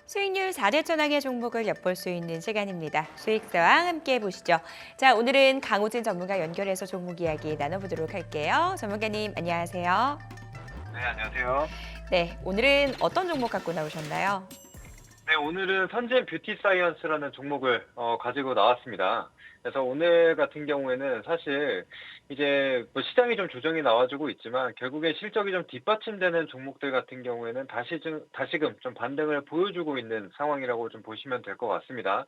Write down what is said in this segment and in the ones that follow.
수익률 4대 천왕의 종목을 엿볼 수 있는 시간입니다. 수익서왕 함께 보시죠. 자, 오늘은 강호진 전문가 연결해서 종목 이야기 나눠보도록 할게요. 전문가님, 안녕하세요. 네, 안녕하세요. 네, 오늘은 어떤 종목 갖고 나오셨나요? 네, 오늘은 선진 뷰티 사이언스라는 종목을 가지고 나왔습니다. 그래서 오늘 같은 경우에는 사실 이제 뭐 시장이 좀 조정이 나와주고 있지만 결국에 실적이 좀 뒷받침되는 종목들 같은 경우에는 다시금 좀 반등을 보여주고 있는 상황이라고 좀 보시면 될 것 같습니다.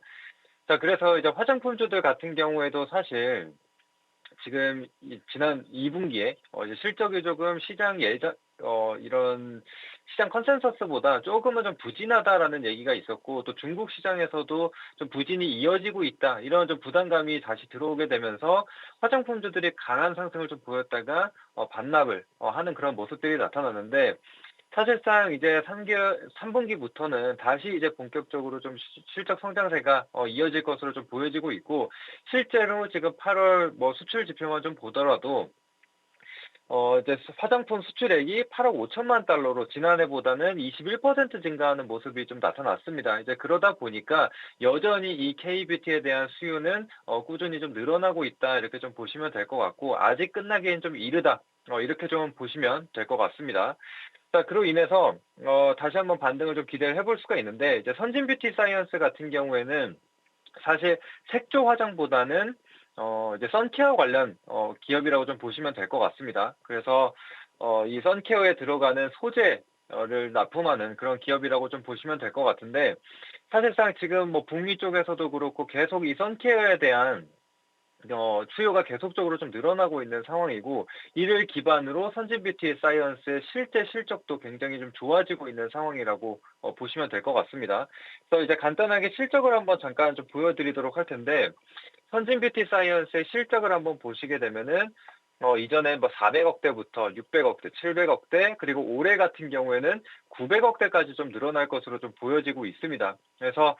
자, 그래서 이제 화장품주들 같은 경우에도 사실 지금 지난 2분기에 이제 실적이 조금 이런 시장 컨센서스보다 조금은 좀 부진하다라는 얘기가 있었고, 또 중국 시장에서도 좀 부진이 이어지고 있다, 이런 좀 부담감이 다시 들어오게 되면서 화장품주들이 강한 상승을 좀 보였다가 반납을 하는 그런 모습들이 나타났는데, 사실상 이제 3분기부터는 다시 이제 본격적으로 좀 실적 성장세가 이어질 것으로 좀 보여지고 있고, 실제로 지금 8월 뭐 수출 지표만 좀 보더라도 이제 화장품 수출액이 8억 5천만 달러로 지난해보다는 21% 증가하는 모습이 좀 나타났습니다. 이제 그러다 보니까 여전히 이 K뷰티에 대한 수요는 꾸준히 좀 늘어나고 있다, 이렇게 좀 보시면 될 것 같고, 아직 끝나기엔 좀 이르다, 이렇게 좀 보시면 될 것 같습니다. 자, 그로 인해서 다시 한번 반등을 좀 기대를 해볼 수가 있는데, 이제 선진 뷰티 사이언스 같은 경우에는 사실 색조 화장보다는 이제 선케어 관련 기업이라고 좀 보시면 될 것 같습니다. 그래서 이 선케어에 들어가는 소재를 납품하는 그런 기업이라고 좀 보시면 될 것 같은데, 사실상 지금 뭐 북미 쪽에서도 그렇고 계속 이 선케어에 대한 수요가 계속적으로 좀 늘어나고 있는 상황이고, 이를 기반으로 선진 뷰티 사이언스의 실제 실적도 굉장히 좀 좋아지고 있는 상황이라고 보시면 될 것 같습니다. 그래서 이제 간단하게 실적을 한번 잠깐 좀 보여드리도록 할 텐데, 선진 뷰티 사이언스의 실적을 한번 보시게 되면은 이전에 뭐 400억대부터 600억대, 700억대, 그리고 올해 같은 경우에는 900억대까지 좀 늘어날 것으로 좀 보여지고 있습니다. 그래서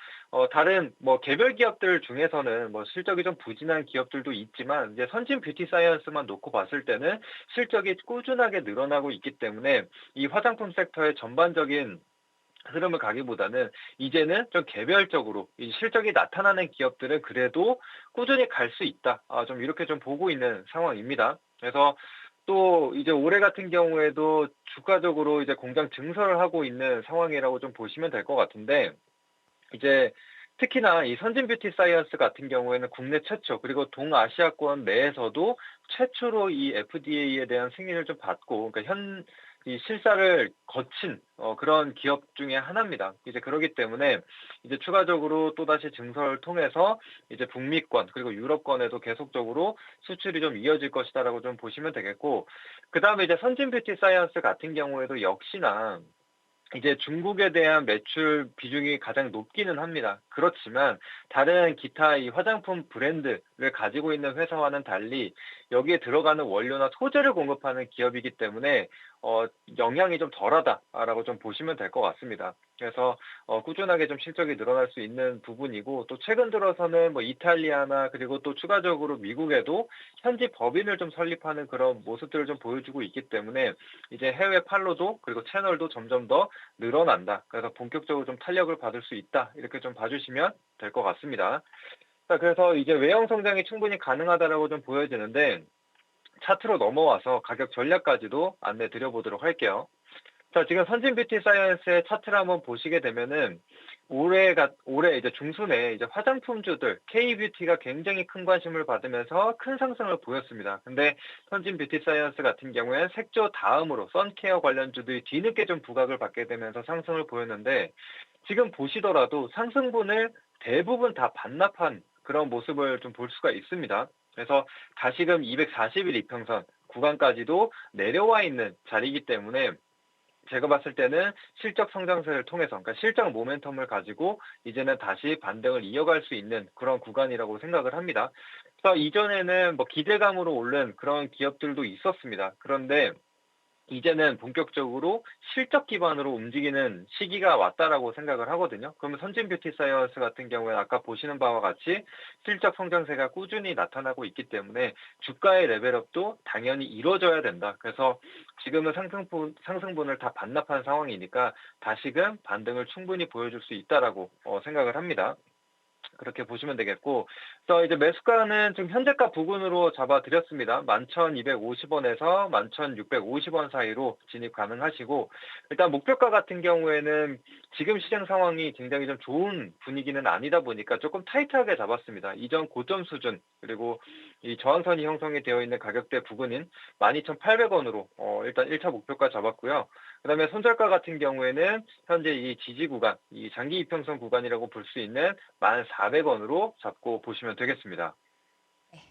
다른 뭐 개별 기업들 중에서는 뭐 실적이 좀 부진한 기업들도 있지만, 이제 선진 뷰티 사이언스만 놓고 봤을 때는 실적이 꾸준하게 늘어나고 있기 때문에 이 화장품 섹터의 전반적인 흐름을 가기보다는 이제는 좀 개별적으로 이 실적이 나타나는 기업들은 그래도 꾸준히 갈 수 있다, 좀 이렇게 좀 보고 있는 상황입니다. 그래서 또 이제 올해 같은 경우에도 주가적으로 이제 공장 증설을 하고 있는 상황이라고 좀 보시면 될 것 같은데, 이제 특히나 이 선진 뷰티 사이언스 같은 경우에는 국내 최초, 그리고 동아시아권 내에서도 최초로 이 FDA에 대한 승인을 좀 받고, 그러니까 이 실사를 거친 그런 기업 중에 하나입니다. 이제 그러기 때문에 이제 추가적으로 또다시 증설을 통해서 이제 북미권 그리고 유럽권에도 계속적으로 수출이 좀 이어질 것이다라고 좀 보시면 되겠고, 그다음에 이제 선진 뷰티 사이언스 같은 경우에도 역시나 이제 중국에 대한 매출 비중이 가장 높기는 합니다. 그렇지만 다른 기타 이 화장품 브랜드를 가지고 있는 회사와는 달리 여기에 들어가는 원료나 소재를 공급하는 기업이기 때문에 영향이 좀 덜하다라고 좀 보시면 될 것 같습니다. 그래서 꾸준하게 좀 실적이 늘어날 수 있는 부분이고, 또 최근 들어서는 뭐 이탈리아나 그리고 또 추가적으로 미국에도 현지 법인을 좀 설립하는 그런 모습들을 좀 보여주고 있기 때문에 이제 해외 판로도 그리고 채널도 점점 더 늘어난다, 그래서 본격적으로 좀 탄력을 받을 수 있다, 이렇게 좀 봐주시면 될 것 같습니다. 자, 그래서 이제 외형 성장이 충분히 가능하다라고 좀 보여지는데, 차트로 넘어와서 가격 전략까지도 안내 드려보도록 할게요. 자, 지금 선진 뷰티 사이언스의 차트를 한번 보시게 되면은 올해 이제 중순에 이제 화장품주들 K뷰티가 굉장히 큰 관심을 받으면서 큰 상승을 보였습니다. 근데 선진 뷰티 사이언스 같은 경우에는 색조 다음으로 선케어 관련주들이 뒤늦게 좀 부각을 받게 되면서 상승을 보였는데, 지금 보시더라도 상승분을 대부분 다 반납한 그런 모습을 좀 볼 수가 있습니다. 그래서 다시금 240일 이평선 구간까지도 내려와 있는 자리이기 때문에 제가 봤을 때는 실적 성장세를 통해서, 그러니까 실적 모멘텀을 가지고 이제는 다시 반등을 이어갈 수 있는 그런 구간이라고 생각을 합니다. 그래서 이전에는 뭐 기대감으로 오른 그런 기업들도 있었습니다. 그런데 이제는 본격적으로 실적 기반으로 움직이는 시기가 왔다라고 생각을 하거든요. 그러면 선진 뷰티 사이언스 같은 경우에 아까 보시는 바와 같이 실적 성장세가 꾸준히 나타나고 있기 때문에 주가의 레벨업도 당연히 이루어져야 된다. 그래서 지금은 상승분을 다 반납한 상황이니까 다시금 반등을 충분히 보여줄 수 있다라고 생각을 합니다. 그렇게 보시면 되겠고, 그래서 이제 매수가는 지금 현재가 부근으로 잡아드렸습니다. 11,250원에서 11,650원 사이로 진입 가능하시고, 일단 목표가 같은 경우에는 지금 시장 상황이 굉장히 좀 좋은 분위기는 아니다 보니까 조금 타이트하게 잡았습니다. 이전 고점 수준, 그리고 이 저항선이 형성이 되어 있는 가격대 부근인 12,800원으로 일단 1차 목표가 잡았고요. 그다음에 손절가 같은 경우에는 현재 이 지지 구간, 이 장기 이평선 구간이라고 볼 수 있는 1,400원으로 잡고 보시면 되겠습니다.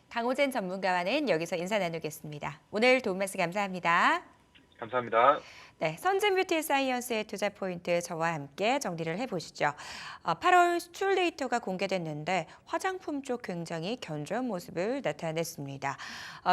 강호진 전문가와는 여기서 인사 나누겠습니다. 오늘 도움 말씀 감사합니다. 감사합니다. 네, 선진 뷰티 사이언스의 투자 포인트 저와 함께 정리를 해보시죠. 8월 수출 데이터가 공개됐는데 화장품 쪽 굉장히 견조한 모습을 나타냈습니다.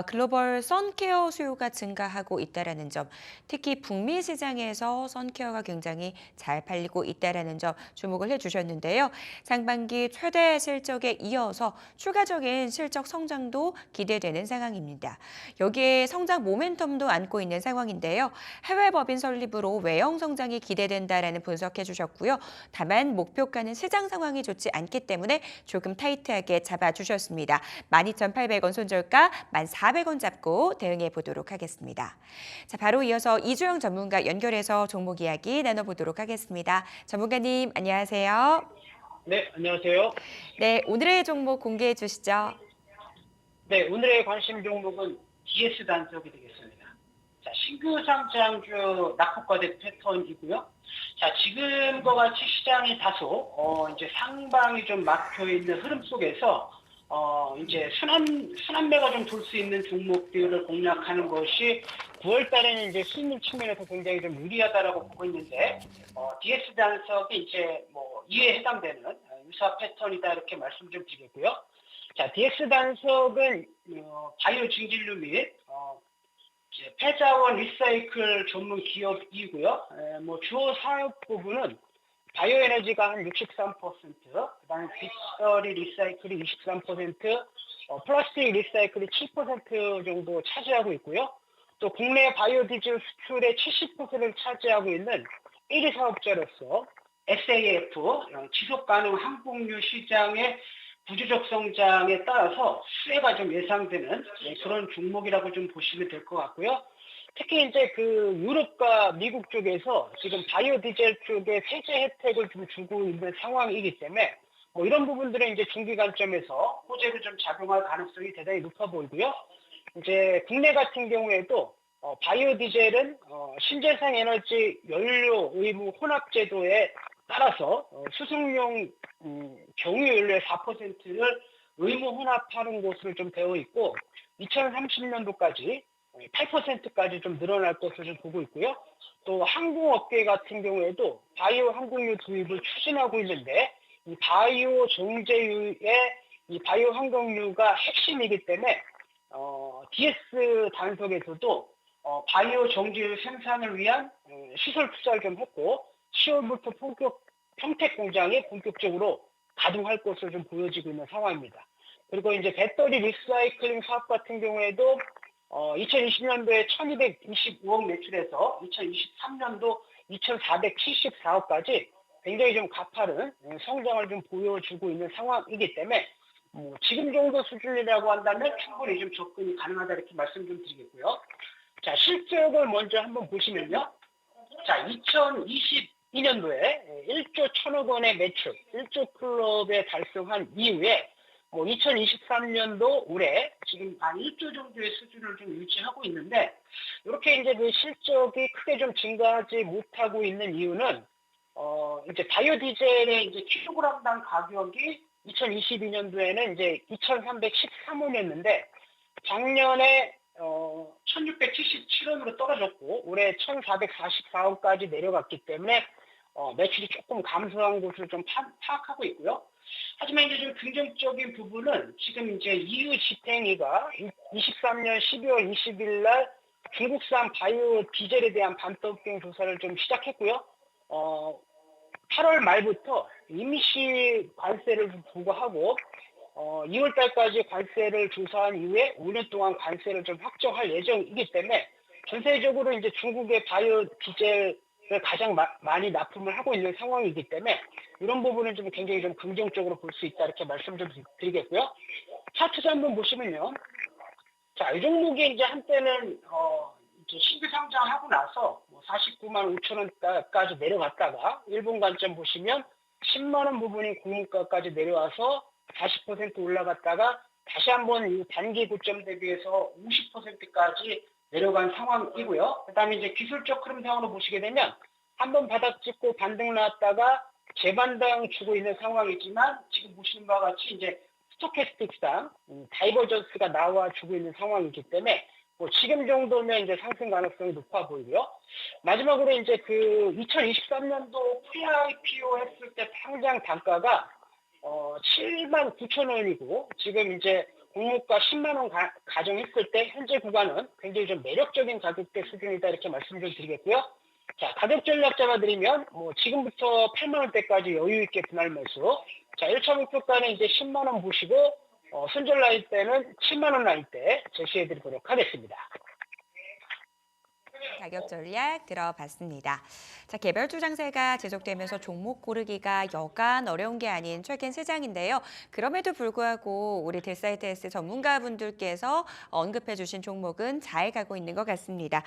글로벌 선케어 수요가 증가하고 있다는 점, 특히 북미 시장에서 선케어가 굉장히 잘 팔리고 있다는 점 주목을 해주셨는데요. 상반기 최대 실적에 이어서 추가적인 실적 성장도 기대되는 상황입니다. 여기에 성장 모멘텀도 안고 있는 상황인데요. 해외 법인 설립으로 외형 성장이 기대된다라는 분석해 주셨고요. 다만 목표가는 시장 상황이 좋지 않기 때문에 조금 타이트하게 잡아주셨습니다. 12,800원 손절가 1,400원 잡고 대응해 보도록 하겠습니다. 자, 바로 이어서 이주영 전문가 연결해서 종목 이야기 나눠보도록 하겠습니다. 전문가님 안녕하세요. 네, 안녕하세요. 네, 오늘의 종목 공개해 주시죠. 네, 오늘의 관심 종목은 DS 단석이 되겠습니다. 자, 신규 상장주 낙폭과대 패턴이고요. 자, 지금과 같이 시장이 다소 이제 상방이 좀 막혀 있는 흐름 속에서 이제 순환매가 좀 돌 수 있는 종목들을 공략하는 것이 9월 달에는 이제 수익률 측면에서 굉장히 좀 유리하다라고 보고 있는데 DS 단석이 이제 뭐 이에 해당되는 유사 패턴이다 이렇게 말씀 좀 드리고요. 자, DS 단석은 바이오 증진류 및 이제 폐자원 리사이클 전문 기업이고요. 뭐 주요 사업 부분은 바이오 에너지가 한 63%, 그다음에 빗처리 리사이클이 23%, 플라스틱 리사이클이 7% 정도 차지하고 있고요. 또 국내 바이오 디젤 수출의 70%를 차지하고 있는 1위 사업자로서 SAF 지속 가능 항공유 시장의 구조적 성장에 따라서 수혜가 좀 예상되는 그런 종목이라고 좀 보시면 될 것 같고요. 특히 이제 그 유럽과 미국 쪽에서 지금 바이오 디젤 쪽에 세제 혜택을 좀 주고 있는 상황이기 때문에 뭐 이런 부분들은 이제 중기 관점에서 호재로 좀 작용할 가능성이 대단히 높아 보이고요. 이제 국내 같은 경우에도 바이오 디젤은 신재생 에너지 연료 의무 혼합 제도에 따라서 수송용 경유연료의 4%를 의무 혼합하는 것으로 좀 되어 있고 2030년도까지 8%까지 좀 늘어날 것으로 좀 보고 있고요. 또 항공업계 같은 경우에도 바이오 항공유 도입을 추진하고 있는데 이 바이오 정제유의 이 바이오 항공유가 핵심이기 때문에 DS 단석에서도 바이오 정제유 생산을 위한 시설 투자를 좀 했고 10월부터 평택 공장이 본격적으로 가동할 것으로 좀 보여지고 있는 상황입니다. 그리고 이제 배터리 리사이클링 사업 같은 경우에도 2020년도에 1,225억 매출에서 2023년도 2,474억까지 굉장히 좀 가파른 성장을 좀 보여주고 있는 상황이기 때문에 지금 정도 수준이라고 한다면 충분히 좀 접근이 가능하다 이렇게 말씀 좀 드리겠고요. 자, 실적을 먼저 한번 보시면요. 자, 2022년도에 1조 1,000억 원의 매출, 1조 클럽에 달성한 이후에 2023년도 올해 지금 한 1조 정도의 수준을 좀 유지하고 있는데 이렇게 이제 그 실적이 크게 좀 증가하지 못하고 있는 이유는 이제 바이오 디젤의 이제 킬로그램당 가격이 2022년도에는 이제 2,313원이었는데 작년에 1,677원으로 떨어졌고 올해 1,444원까지 내려갔기 때문에 매출이 조금 감소한 것으로 좀 파악하고 있고요. 하지만 이제 좀 긍정적인 부분은 지금 이제 EU 집행위가 23년 12월 20일 날 중국산 바이오 디젤에 대한 반도경 조사를 좀 시작했고요. 8월 말부터 임시 관세를 좀 부과하고 2월 달까지 관세를 조사한 이후에 5년 동안 관세를 좀 확정할 예정이기 때문에 전세적으로 이제 중국의 바이오 디젤을 가장 많이 납품을 하고 있는 상황이기 때문에 이런 부분은 좀 굉장히 좀 긍정적으로 볼 수 있다 이렇게 말씀 좀 드리겠고요. 차트를 한번 보시면요. 자, 이 종목이 이제 한때는 이제 신규 상장하고 나서 49만 5천 원까지 내려갔다가 일본 관점 보시면 10만 원 부분이 공모가까지 내려와서 40% 올라갔다가 다시 한번 이 단기 고점 대비해서 50%까지 내려간 상황이고요. 그다음에 이제 기술적 흐름상으로 보시게 되면 한번 바닥 찍고 반등 나왔다가 재반등 주고 있는 상황이지만 지금 보시는 바와 같이 이제 스토캐스틱상 다이버전스가 나와주고 있는 상황이기 때문에 지금 정도면 이제 상승 가능성이 높아 보이고요. 마지막으로 이제 그 2023년도 pre-IPO 했을 때 상장 단가가 7만 9천 원이고 지금 이제 공모가 10만 원 가정했을 때 현재 구간은 굉장히 좀 매력적인 가격대 수준이다 이렇게 말씀 좀 드리겠고요. 자, 가격 전략 잡아드리면 지금부터 8만 원대까지 여유 있게 분할 매수. 자, 1차 목표가는 이제 10만 원 보시고 손절 라인 때는 7만 원 라인 때 제시해드리도록 하겠습니다. 가격 전략 들어봤습니다. 자, 개별주 장세가 지속되면서 종목 고르기가 여간 어려운 게 아닌 최근 시장인데요. 그럼에도 불구하고 우리 딜사이트S 전문가분들께서 언급해 주신 종목은 잘 가고 있는 것 같습니다.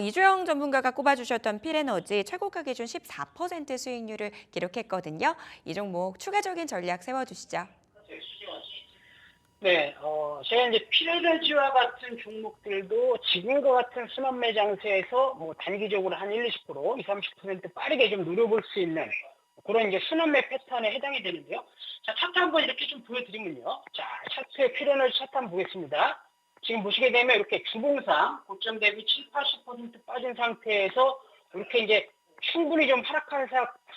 이주영 전문가가 꼽아주셨던 필에너지 최고가 기준 14% 수익률을 기록했거든요. 이 종목 추가적인 전략 세워주시죠. 네, 제가 이제 필에너지와 같은 종목들도 지금과 같은 순환매 장세에서 단기적으로 한 20%, 30% 빠르게 좀 누려볼 수 있는 그런 이제 순환매 패턴에 해당이 되는데요. 자, 차트 한번 이렇게 좀 보여드리면요. 자, 차트의 필에너지 차트 한번 보겠습니다. 지금 보시게 되면 이렇게 주봉상 고점 대비 7, 80% 빠진 상태에서 이렇게 이제 충분히 좀 하락한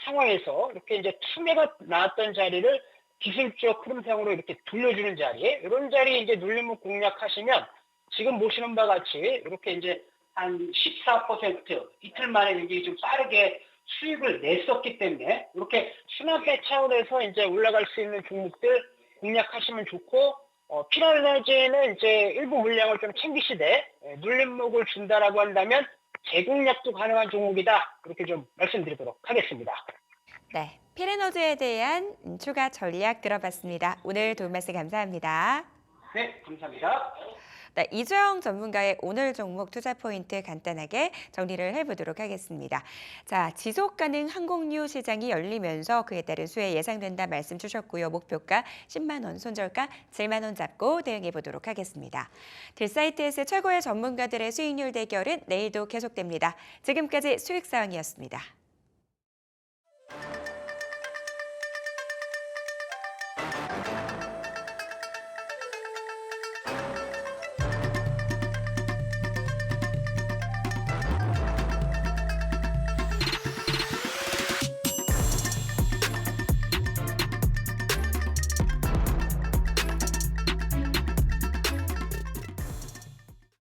상황에서 이렇게 이제 투매가 나왔던 자리를 기술적 흐름상으로 이렇게 돌려주는 자리, 이런 자리 이제 눌림목 공략하시면 지금 보시는 바와 같이 이렇게 이제 한 14% 이틀 만에 이제 좀 빠르게 수익을 냈었기 때문에 이렇게 순환배 차원에서 이제 올라갈 수 있는 종목들 공략하시면 좋고, 필에너지는 이제 일부 물량을 좀 챙기시되 눌림목을 준다라고 한다면 재공략도 가능한 종목이다, 그렇게 좀 말씀드리도록 하겠습니다. 네, 필에너지에 대한 추가 전략 들어봤습니다. 오늘 도움 말씀 감사합니다. 네, 감사합니다. 네, 이주영 전문가의 오늘 종목 투자 포인트 간단하게 정리를 해보도록 하겠습니다. 자, 지속 가능 항공유 시장이 열리면서 그에 따른 수혜 예상된다 말씀 주셨고요. 목표가 10만 원, 손절가 7만 원 잡고 대응해 보도록 하겠습니다. 딜사이트에서 최고의 전문가들의 수익률 대결은 내일도 계속됩니다. 지금까지 수익사항이었습니다.